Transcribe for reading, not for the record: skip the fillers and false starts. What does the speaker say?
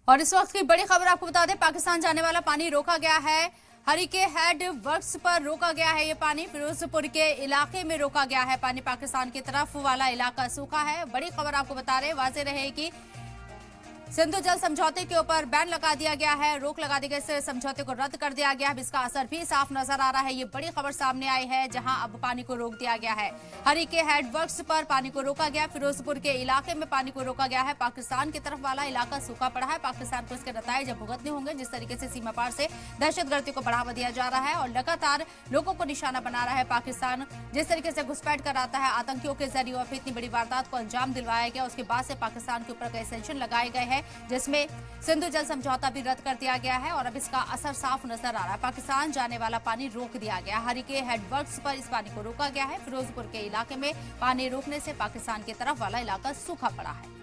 और इस वक्त की बड़ी खबर आपको बता दें, पाकिस्तान जाने वाला पानी रोका गया है। हरिके हेड वर्क्स पर रोका गया है। ये पानी फिरोजपुर के इलाके में रोका गया है। पानी पाकिस्तान की तरफ वाला इलाका सूखा है। बड़ी खबर आपको बता रहे, वाजे रहे कि सिंधु जल समझौते के ऊपर बैन लगा दिया गया है, रोक लगा दी गई, से समझौते को रद्द कर दिया गया है। इसका असर भी साफ नजर आ रहा है। ये बड़ी खबर सामने आई है, जहां अब पानी को रोक दिया गया है। हरिके हेड वर्क्स पर पानी को रोका गया, फिरोजपुर के इलाके में पानी को रोका गया है। पाकिस्तान की तरफ वाला इलाका सूखा पड़ा है। पाकिस्तान को इसके नतीजे जब भुगतने होंगे, जिस तरीके से सीमा पार से दहशतगर्दी को बढ़ावा दिया जा रहा है और लगातार लोगों को निशाना बना रहा है पाकिस्तान, जिस तरीके से घुसपैठ कर आता है आतंकियों के जरिए और फिर इतनी बड़ी वारदात को अंजाम दिलवाया गया। उसके बाद से पाकिस्तान के ऊपर कई सैंक्शन लगाए गए हैं, जिसमें सिंधु जल समझौता भी रद्द कर दिया गया है और अब इसका असर साफ नजर आ रहा है। पाकिस्तान जाने वाला पानी रोक दिया गया। हरिके हेड वर्क्स पर इस पानी को रोका गया है। फिरोजपुर के इलाके में पानी रोकने से पाकिस्तान की तरफ वाला इलाका सूखा पड़ा है।